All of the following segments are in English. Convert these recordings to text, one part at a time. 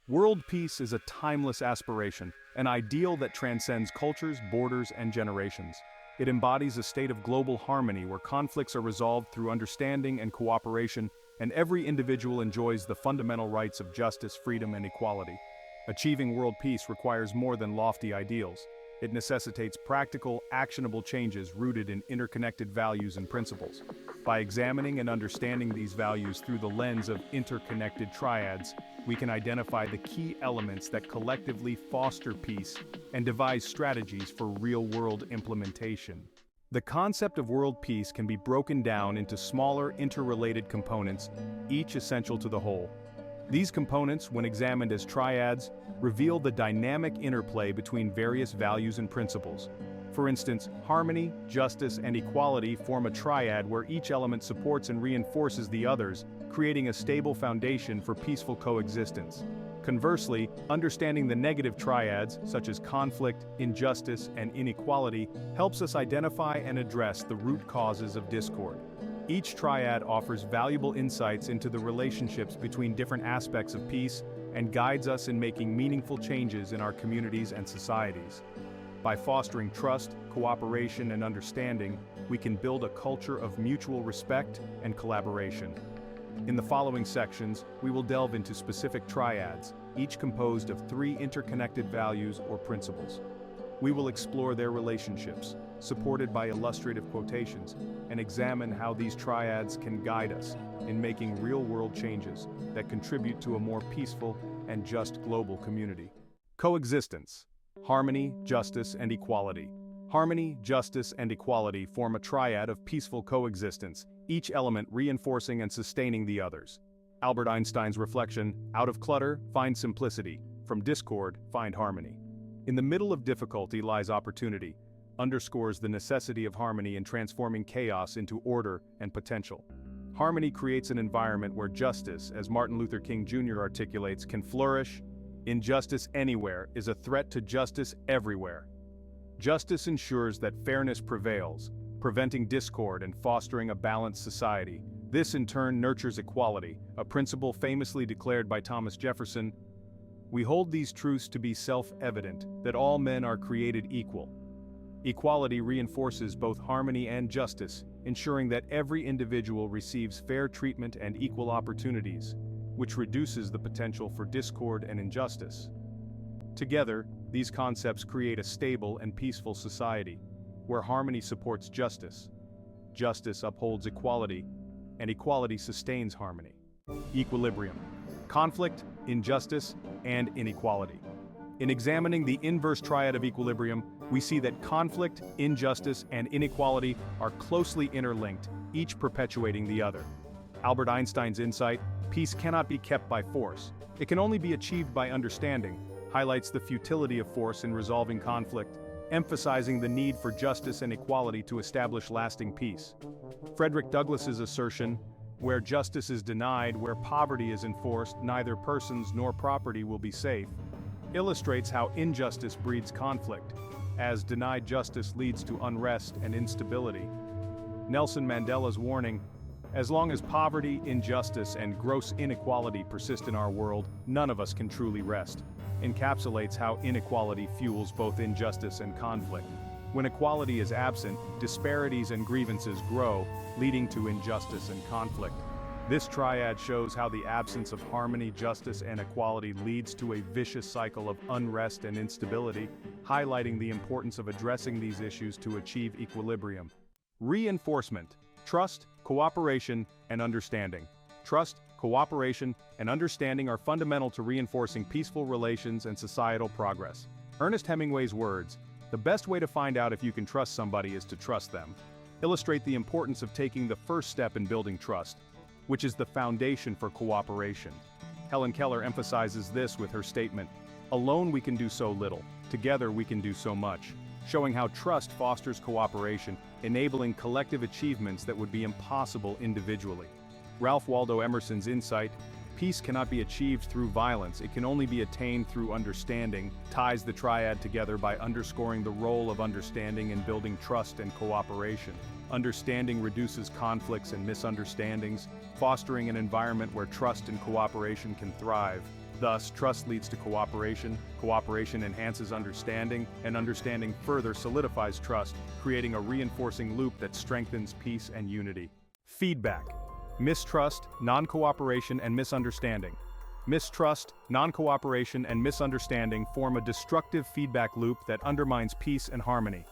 World peace is a timeless aspiration, an ideal that transcends cultures, borders, and generations. It embodies a state of global harmony where conflicts are resolved through understanding and cooperation, and every individual enjoys the fundamental rights of justice, freedom, and equality. Achieving world peace requires more than lofty ideals. It necessitates practical, actionable changes rooted in interconnected values and principles. By examining and understanding these values through the lens of interconnected triads, we can identify the key elements that collectively foster peace and devise strategies for real-world implementation. The concept of world peace can be broken down into smaller, interrelated components, each essential to the whole. These components, when examined as triads, reveal the dynamic interplay between various values and principles. For instance, harmony, justice, and equality form a triad where each element supports and reinforces the others, creating a stable foundation for peaceful coexistence. Conversely, understanding the negative triads, such as conflict, injustice, and inequality, helps us identify and address the root causes of discord. Each triad offers valuable insights into the relationships between different aspects of peace and guides us in making meaningful changes in our communities and societies. By fostering trust, cooperation, and understanding, we can build a culture of mutual respect and collaboration. In the following sections, we will delve into specific triads, each composed of 3 interconnected values or principles. We will explore their relationships, supported by illustrative quotations, and examine how these triads can guide us in making real-world changes that contribute to a more peaceful and just global community. Coexistence. Harmony, justice, and equality. Harmony, justice, and equality form a triad of peaceful coexistence, each element reinforcing and sustaining the others. Albert Einstein's reflection, "Out of clutter, find simplicity. From discord, find harmony." In the middle of difficulty lies opportunity, underscores the necessity of harmony in transforming chaos into order and potential. Harmony creates an environment where justice, as Martin Luther King Jr. articulates, can flourish. Injustice anywhere is a threat to justice everywhere. Justice ensures that fairness prevails, preventing discord and fostering a balanced society. This in turn nurtures equality, a principle famously declared by Thomas Jefferson. We hold these truths to be self-evident, that all men are created equal. Equality reinforces both harmony and justice, ensuring that every individual receives fair treatment and equal opportunities, which reduces the potential for discord and injustice. Together, these concepts create a stable and peaceful society, where harmony supports justice, justice upholds equality, and equality sustains harmony. Equilibrium. Conflict, injustice, and inequality. In examining the inverse triad of equilibrium, we see that conflict, injustice, and inequality are closely interlinked, each perpetuating the other. Albert Einstein's insight, "Peace cannot be kept by force. It can only be achieved by understanding," highlights the futility of force in resolving conflict, emphasizing the need for justice and equality to establish lasting peace. Frederick Douglass's assertion, "Where justice is denied, where poverty is enforced, neither persons nor property will be safe," illustrates how injustice breeds conflict, as denied justice leads to unrest and instability. Nelson Mandela's warning, "As long as poverty, injustice, and gross inequality persist in our world, none of us can truly rest," encapsulates how inequality fuels both injustice and conflict. When equality is absent, disparities and grievances grow, leading to injustice and conflict. This triad shows how the absence of harmony, justice, and equality leads to a vicious cycle of unrest and instability, highlighting the importance of addressing these issues to achieve equilibrium. Reinforcement. Trust, cooperation, and understanding. Trust, cooperation, and understanding are fundamental to reinforcing peaceful relations and societal progress. Ernest Hemingway's words, "The best way to find out if you can trust somebody is to trust them," illustrate the importance of taking the first step in building trust, which is the foundation for cooperation. Helen Keller emphasizes this with her statement, "Alone we can do so little, together we can do so much," showing how trust fosters cooperation, enabling collective achievements that would be impossible individually. Ralph Waldo Emerson's insight, "Peace cannot be achieved through violence, it can only be attained through understanding," ties the triad together by underscoring the role of understanding in building trust and cooperation. Understanding reduces conflicts and misunderstandings, fostering an environment where trust and cooperation can thrive. Thus, trust leads to cooperation, cooperation enhances understanding, and understanding further solidifies trust, creating a reinforcing loop that strengthens peace and unity. Feedback. Mistrust, non-cooperation, and misunderstanding. Mistrust, non-cooperation, and misunderstanding form a destructive feedback loop that undermines peace and harmony.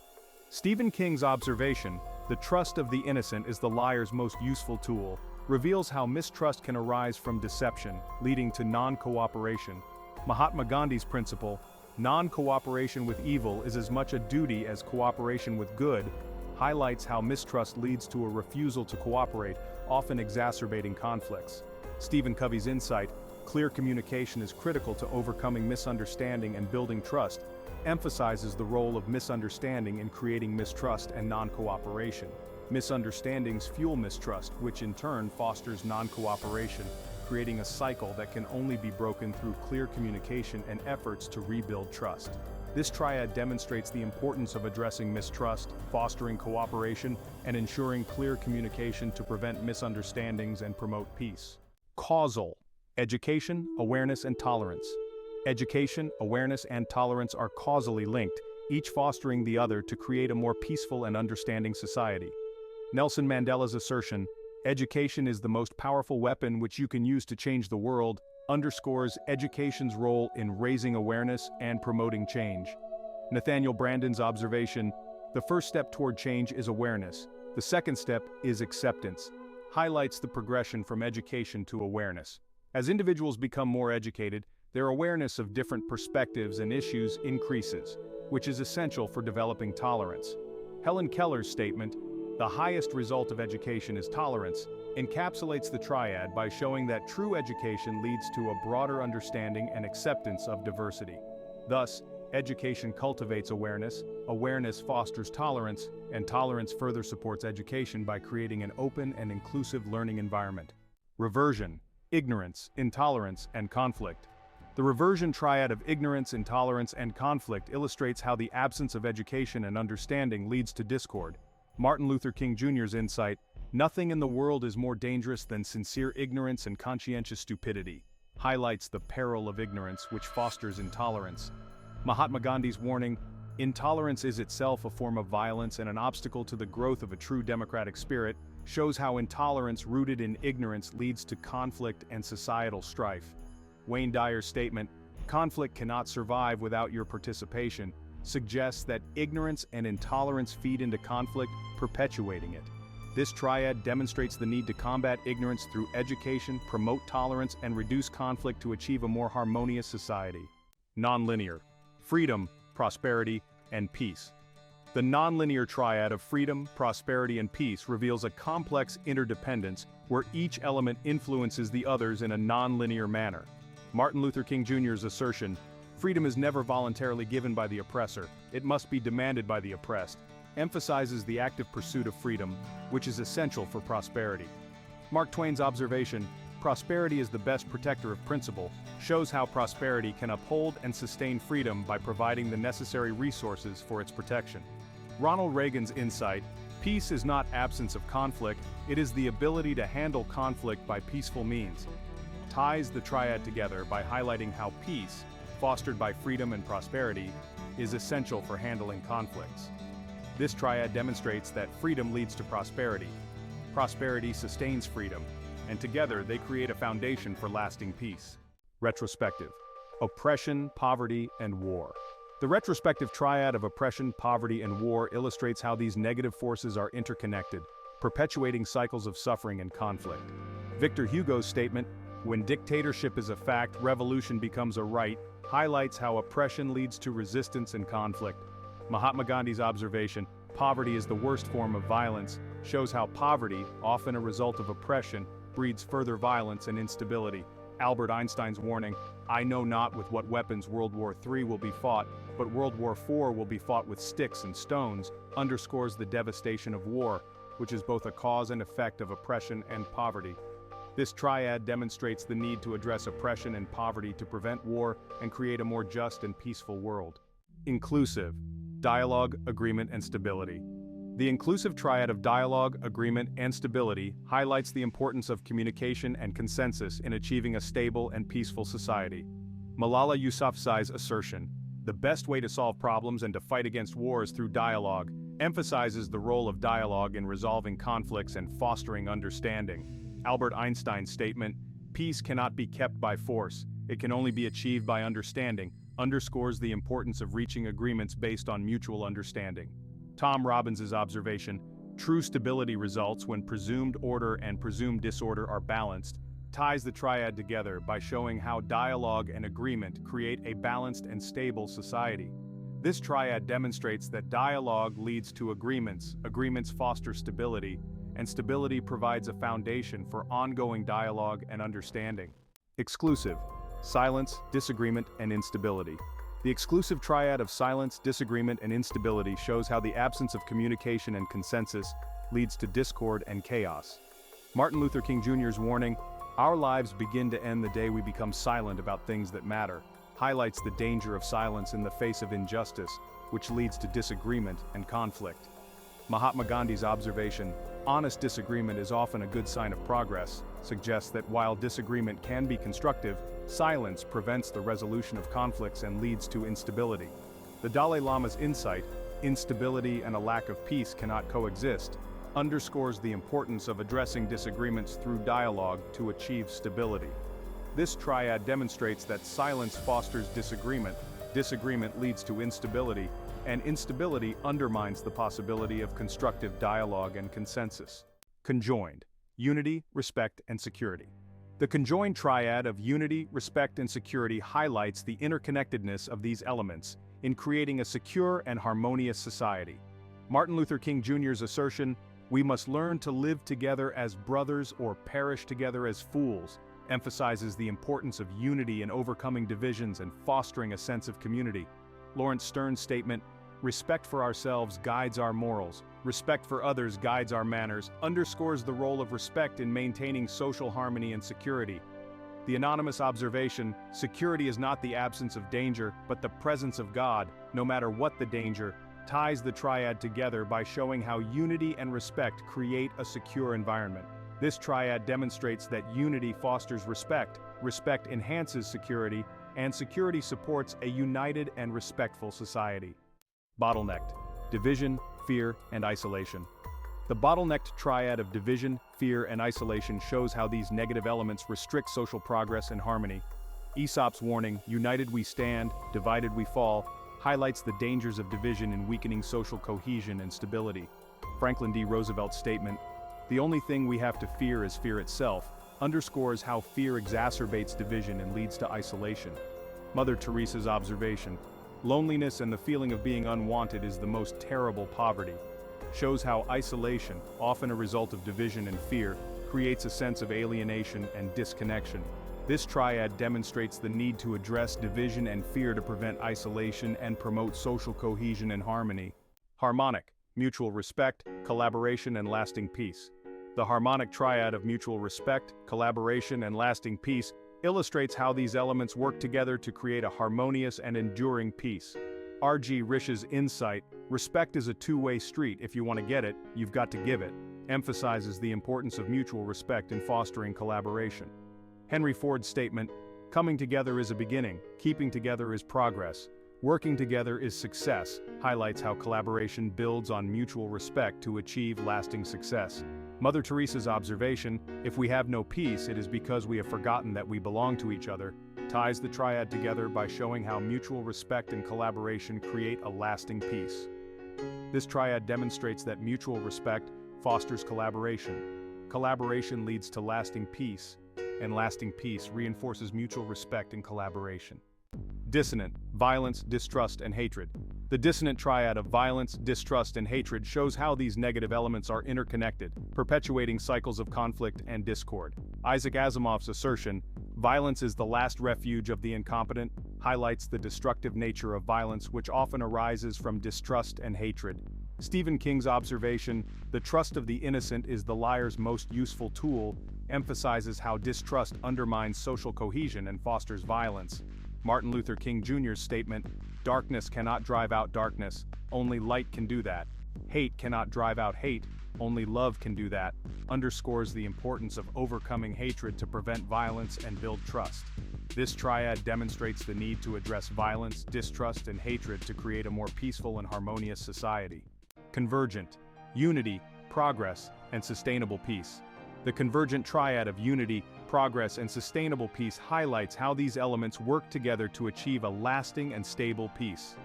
Stephen King's observation, "The trust of the innocent is the liar's most useful tool," reveals how mistrust can arise from deception, leading to non-cooperation. Mahatma Gandhi's principle, "Non-cooperation with evil is as much a duty as cooperation with good," highlights how mistrust leads to a refusal to cooperate, often exacerbating conflicts. Stephen Covey's insight, "Clear communication is critical to overcoming misunderstanding and building trust," emphasizes the role of misunderstanding in creating mistrust and non-cooperation. Misunderstandings fuel mistrust, which in turn fosters non-cooperation, creating a cycle that can only be broken through clear communication and efforts to rebuild trust. This triad demonstrates the importance of addressing mistrust, fostering cooperation, and ensuring clear communication to prevent misunderstandings and promote peace. Causal. Education, awareness, and tolerance. Education, awareness, and tolerance are causally linked, each fostering the other to create a more peaceful and understanding society. Nelson Mandela's assertion, "Education is the most powerful weapon which you can use to change the world," underscores education's role in raising awareness and promoting change. Nathaniel Branden's observation, "The first step toward change is awareness. The second step is acceptance," highlights the progression from education to awareness. As individuals become more educated, their awareness of different perspectives and issues increases, which is essential for developing tolerance. Helen Keller's statement, "The highest result of education is tolerance," encapsulates the triad by showing that true education leads to a broader understanding and acceptance of diversity. Thus, education cultivates awareness, awareness fosters tolerance, and tolerance further supports education by creating an open and inclusive learning environment. Reversion, ignorance, intolerance, and conflict. The reversion triad of ignorance, intolerance, and conflict illustrates how the absence of education and understanding leads to discord. Martin Luther King Jr.'s insight, "Nothing in the world is more dangerous than sincere ignorance and conscientious stupidity," highlights the peril of ignorance, which fosters intolerance. Mahatma Gandhi's warning, "Intolerance is itself a form of violence and an obstacle to the growth of a true democratic spirit," shows how intolerance rooted in ignorance leads to conflict and societal strife. Wayne Dyer's statement, "Conflict cannot survive without your participation," suggests that ignorance and intolerance feed into conflict, perpetuating it. This triad demonstrates the need to combat ignorance through education, promote tolerance, and reduce conflict to achieve a more harmonious society. Nonlinear. Freedom, prosperity, and peace. The nonlinear triad of freedom, prosperity, and peace reveals a complex interdependence where each element influences the others in a nonlinear manner. Martin Luther King Jr.'s assertion, "Freedom is never voluntarily given by the oppressor, it must be demanded by the oppressed," emphasizes the active pursuit of freedom, which is essential for prosperity. Mark Twain's observation, "Prosperity is the best protector of principle," shows how prosperity can uphold and sustain freedom by providing the necessary resources for its protection. Ronald Reagan's insight, "Peace is not absence of conflict, it is the ability to handle conflict by peaceful means," ties the triad together by highlighting how peace, fostered by freedom and prosperity, is essential for handling conflicts. This triad demonstrates that freedom leads to prosperity, prosperity sustains freedom, and together they create a foundation for lasting peace. Retrospective. Oppression, poverty, and war. The retrospective triad of oppression, poverty, and war illustrates how these negative forces are interconnected, perpetuating cycles of suffering and conflict. Victor Hugo's statement, "When dictatorship is a fact, revolution becomes a right," highlights how oppression leads to resistance and conflict. Mahatma Gandhi's observation, "Poverty is the worst form of violence," shows how poverty, often a result of oppression, breeds further violence and instability. Albert Einstein's warning, "I know not with what weapons World War III will be fought, but World War IV will be fought with sticks and stones," underscores the devastation of war, which is both a cause and effect of oppression and poverty. This triad demonstrates the need to address oppression and poverty to prevent war and create a more just and peaceful world. Inclusive. Dialogue, agreement, and stability. The inclusive triad of dialogue, agreement, and stability highlights the importance of communication and consensus in achieving a stable and peaceful society. Malala Yousafzai's assertion, "The best way to solve problems and to fight against wars through dialogue," emphasizes the role of dialogue in resolving conflicts and fostering understanding. Albert Einstein's statement, "Peace cannot be kept by force, it can only be achieved by understanding," underscores the importance of reaching agreements based on mutual understanding. Tom Robbins's observation, "True stability results when presumed order and presumed disorder are balanced," ties the triad together by showing how dialogue and agreement create a balanced and stable society. This triad demonstrates that dialogue leads to agreements, agreements foster stability, and stability provides a foundation for ongoing dialogue and understanding. Exclusive: silence, disagreement, and instability. The exclusive triad of silence, disagreement, and instability shows how the absence of communication and consensus leads to discord and chaos. Martin Luther King Jr.'s warning, "Our lives begin to end the day we become silent about things that matter," highlights the danger of silence in the face of injustice, which leads to disagreement and conflict. Mahatma Gandhi's observation, "Honest disagreement is often a good sign of progress," suggests that while disagreement can be constructive, silence prevents the resolution of conflicts and leads to instability. The Dalai Lama's insight, "Instability and a lack of peace cannot coexist," underscores the importance of addressing disagreements through dialogue to achieve stability. This triad demonstrates that silence fosters disagreement, disagreement leads to instability, and instability undermines the possibility of constructive dialogue and consensus. Conjoined: unity, respect, and security. The conjoined triad of unity, respect, and security highlights the interconnectedness of these elements in creating a secure and harmonious society. Martin Luther King Jr.'s assertion, "We must learn to live together as brothers or perish together as fools," emphasizes the importance of unity in overcoming divisions and fostering a sense of community. Lawrence Stern's statement, "Respect for ourselves guides our morals, respect for others guides our manners," underscores the role of respect in maintaining social harmony and security. The anonymous observation, "Security is not the absence of danger, but the presence of God, no matter what the danger," ties the triad together by showing how unity and respect create a secure environment. This triad demonstrates that unity fosters respect, respect enhances security, and security supports a united and respectful society. Bottlenecked: division, fear, and isolation. The bottlenecked triad of division, fear, and isolation shows how these negative elements restrict social progress and harmony. Aesop's warning, "United we stand, divided we fall," highlights the dangers of division in weakening social cohesion and stability. Franklin D. Roosevelt's statement, "The only thing we have to fear is fear itself," underscores how fear exacerbates division and leads to isolation. Mother Teresa's observation, "Loneliness and the feeling of being unwanted is the most terrible poverty," shows how isolation, often a result of division and fear, creates a sense of alienation and disconnection. This triad demonstrates the need to address division and fear to prevent isolation and promote social cohesion and harmony. Harmonic: mutual respect, collaboration, and lasting peace. The harmonic triad of mutual respect, collaboration, and lasting peace illustrates how these elements work together to create a harmonious and enduring peace. R.G. Rish's insight, "Respect is a two-way street. If you want to get it, you've got to give it," emphasizes the importance of mutual respect in fostering collaboration. Henry Ford's statement, "Coming together is a beginning, keeping together is progress, working together is success," highlights how collaboration builds on mutual respect to achieve lasting success. Mother Teresa's observation, "If we have no peace, it is because we have forgotten that we belong to each other," ties the triad together by showing how mutual respect and collaboration create a lasting peace. This triad demonstrates that mutual respect fosters collaboration. Collaboration leads to lasting peace, and lasting peace reinforces mutual respect and collaboration. Dissonant: violence, distrust, and hatred. The dissonant triad of violence, distrust, and hatred shows how these negative elements are interconnected, perpetuating cycles of conflict and discord. Isaac Asimov's assertion, "Violence is the last refuge of the incompetent," highlights the destructive nature of violence, which often arises from distrust and hatred. Stephen King's observation, "The trust of the innocent is the liar's most useful tool," emphasizes how distrust undermines social cohesion and fosters violence. Martin Luther King Jr.'s statement, "Darkness cannot drive out darkness, only light can do that. Hate cannot drive out hate, only love can do that," underscores the importance of overcoming hatred to prevent violence and build trust. This triad demonstrates the need to address violence, distrust, and hatred to create a more peaceful and harmonious society. Convergent, unity, progress, and sustainable peace. The convergent triad of unity, progress, and sustainable peace highlights how these elements work together to achieve a lasting and stable peace.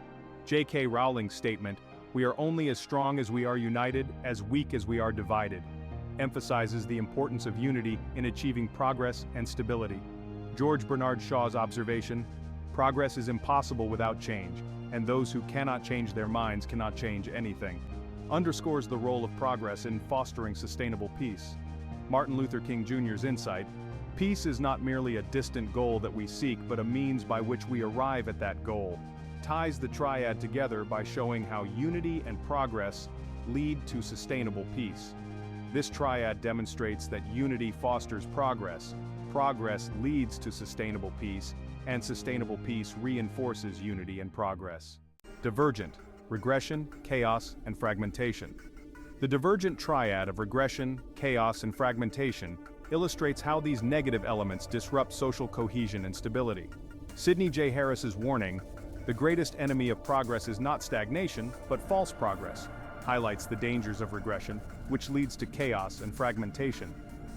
J.K. Rowling's statement, "We are only as strong as we are united, as weak as we are divided," emphasizes the importance of unity in achieving progress and stability. George Bernard Shaw's observation, "Progress is impossible without change, and those who cannot change their minds cannot change anything," underscores the role of progress in fostering sustainable peace. Martin Luther King Jr.'s insight, "Peace is not merely a distant goal that we seek but a means by which we arrive at that goal," ties the triad together by showing how unity and progress lead to sustainable peace. This triad demonstrates that unity fosters progress, progress leads to sustainable peace, and sustainable peace reinforces unity and progress. Divergent, regression, chaos, and fragmentation. The divergent triad of regression, chaos, and fragmentation illustrates how these negative elements disrupt social cohesion and stability. Sidney J. Harris's warning, "The greatest enemy of progress is not stagnation, but false progress," highlights the dangers of regression, which leads to chaos and fragmentation.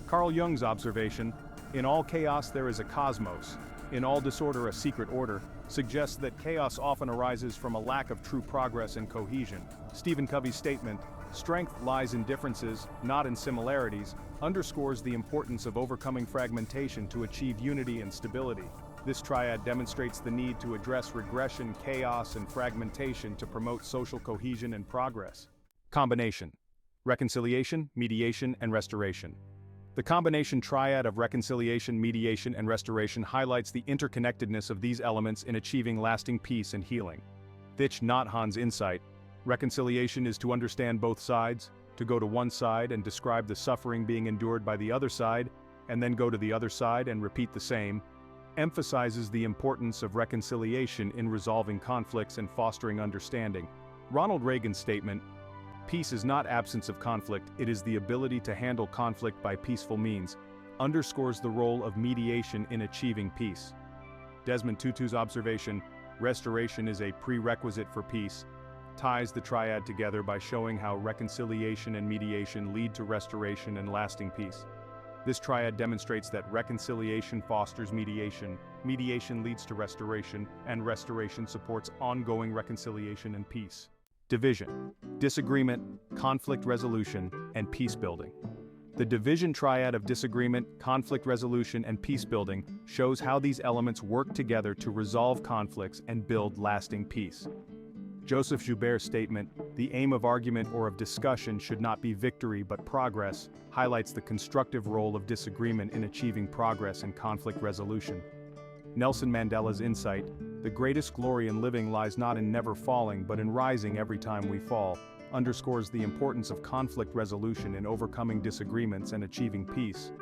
Carl Jung's observation, "In all chaos there is a cosmos, in all disorder a secret order," suggests that chaos often arises from a lack of true progress and cohesion. Stephen Covey's statement, "Strength lies in differences, not in similarities," underscores the importance of overcoming fragmentation to achieve unity and stability. This triad demonstrates the need to address regression, chaos, and fragmentation to promote social cohesion and progress. Combination, reconciliation, mediation, and restoration. The combination triad of reconciliation, mediation, and restoration highlights the interconnectedness of these elements in achieving lasting peace and healing. Thich Nhat Hanh's insight, "Reconciliation is to understand both sides, to go to one side and describe the suffering being endured by the other side, and then go to the other side and repeat the same," emphasizes the importance of reconciliation in resolving conflicts and fostering understanding. Ronald Reagan's statement, "Peace is not absence of conflict, it is the ability to handle conflict by peaceful means," underscores the role of mediation in achieving peace. Desmond Tutu's observation, "Restoration is a prerequisite for peace," ties the triad together by showing how reconciliation and mediation lead to restoration and lasting peace. This triad demonstrates that reconciliation fosters mediation, mediation leads to restoration, and restoration supports ongoing reconciliation and peace. Division, disagreement, conflict resolution, and peace building. The division triad of disagreement, conflict resolution, and peace building shows how these elements work together to resolve conflicts and build lasting peace. Joseph Joubert's statement, "The aim of argument or of discussion should not be victory but progress," highlights the constructive role of disagreement in achieving progress and conflict resolution. Nelson Mandela's insight, "The greatest glory in living lies not in never falling but in rising every time we fall," underscores the importance of conflict resolution in overcoming disagreements and achieving peace.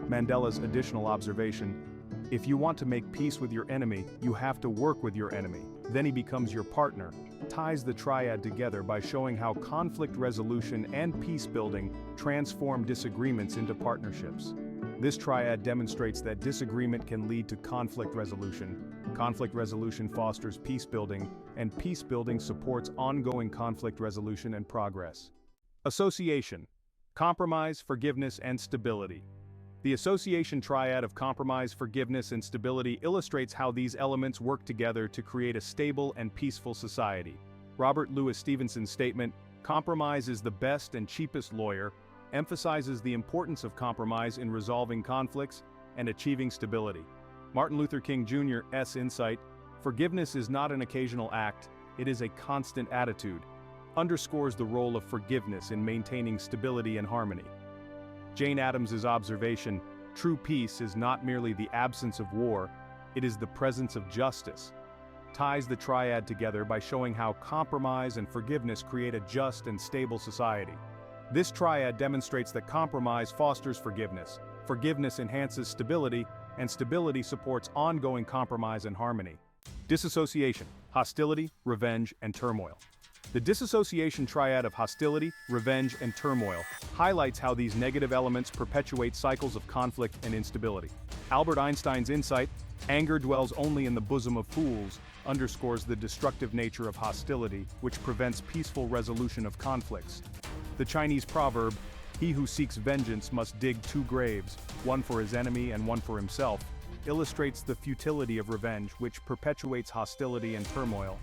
Mandela's additional observation, "If you want to make peace with your enemy, you have to work with your enemy, then he becomes your partner," ties the triad together by showing how conflict resolution and peace building transform disagreements into partnerships. This triad demonstrates that disagreement can lead to conflict resolution fosters peace building, and peace building supports ongoing conflict resolution and progress. Association, compromise, forgiveness, and stability. The association triad of compromise, forgiveness, and stability illustrates how these elements work together to create a stable and peaceful society. Robert Louis Stevenson's statement, "Compromise is the best and cheapest lawyer," emphasizes the importance of compromise in resolving conflicts and achieving stability. Martin Luther King Jr.'s insight, "Forgiveness is not an occasional act, it is a constant attitude," underscores the role of forgiveness in maintaining stability and harmony. Jane Addams's observation, "True peace is not merely the absence of war, it is the presence of justice," ties the triad together by showing how compromise and forgiveness create a just and stable society. This triad demonstrates that compromise fosters forgiveness, forgiveness enhances stability, and stability supports ongoing compromise and harmony. Disassociation, hostility, revenge, and turmoil. The disassociation triad of hostility, revenge, and turmoil highlights how these negative elements perpetuate cycles of conflict and instability. Albert Einstein's insight, Anger dwells only in the bosom of fools, underscores the destructive nature of hostility, which prevents peaceful resolution of conflicts. The Chinese proverb, "He who seeks vengeance must dig two graves, one for his enemy and one for himself," illustrates the futility of revenge, which perpetuates hostility and turmoil.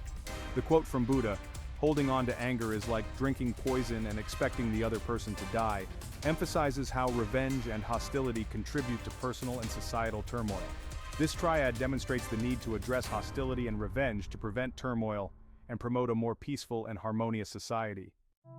The quote from Buddha, "Holding on to anger is like drinking poison and expecting the other person to die," emphasizes how revenge and hostility contribute to personal and societal turmoil. This triad demonstrates the need to address hostility and revenge to prevent turmoil and promote a more peaceful and harmonious society.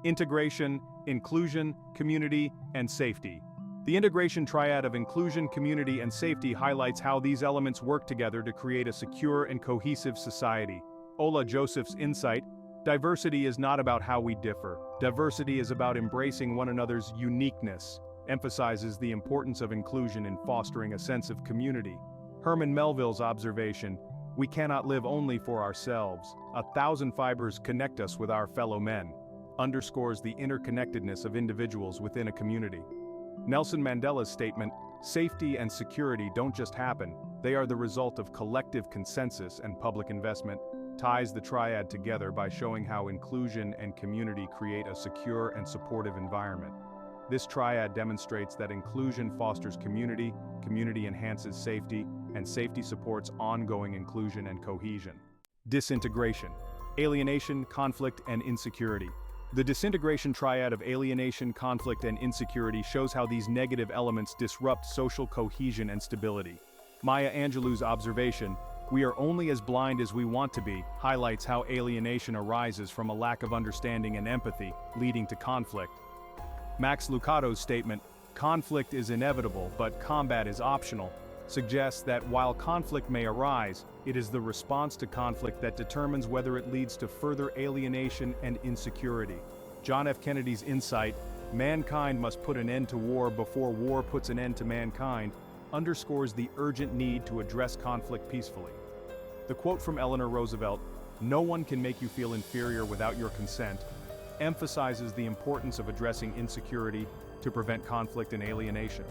Integration, inclusion, community, and safety. The integration triad of inclusion, community, and safety highlights how these elements work together to create a secure and cohesive society. Ola Joseph's insight, "Diversity is not about how we differ. Diversity is about embracing one another's uniqueness," emphasizes the importance of inclusion in fostering a sense of community. Herman Melville's observation, "We cannot live only for ourselves. 1,000 fibers connect us with our fellow men," underscores the interconnectedness of individuals within a community. Nelson Mandela's statement, "Safety and security don't just happen, they are the result of collective consensus and public investment," ties the triad together by showing how inclusion and community create a secure and supportive environment. This triad demonstrates that inclusion fosters community, community enhances safety, and safety supports ongoing inclusion and cohesion. Disintegration. Alienation, conflict, and insecurity. The disintegration triad of alienation, conflict, and insecurity shows how these negative elements disrupt social cohesion and stability. Maya Angelou's observation, "We are only as blind as we want to be," highlights how alienation arises from a lack of understanding and empathy, leading to conflict. Max Lucado's statement, "Conflict is inevitable, but combat is optional," suggests that while conflict may arise, it is the response to conflict that determines whether it leads to further alienation and insecurity. John F. Kennedy's insight, "Mankind must put an end to war before war puts an end to mankind," underscores the urgent need to address conflict peacefully. The quote from Eleanor Roosevelt, "No one can make you feel inferior without your consent," emphasizes the importance of addressing insecurity to prevent conflict and alienation.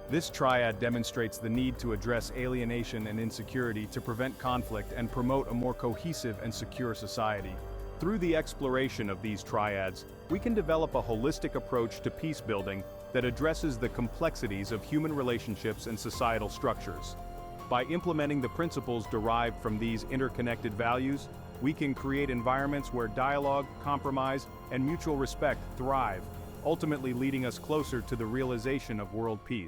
This triad demonstrates the need to address alienation and insecurity to prevent conflict and promote a more cohesive and secure society. Through the exploration of these triads, we can develop a holistic approach to peace building that addresses the complexities of human relationships and societal structures. By implementing the principles derived from these interconnected values, we can create environments where dialogue, compromise, and mutual respect thrive, ultimately leading us closer to the realization of world peace.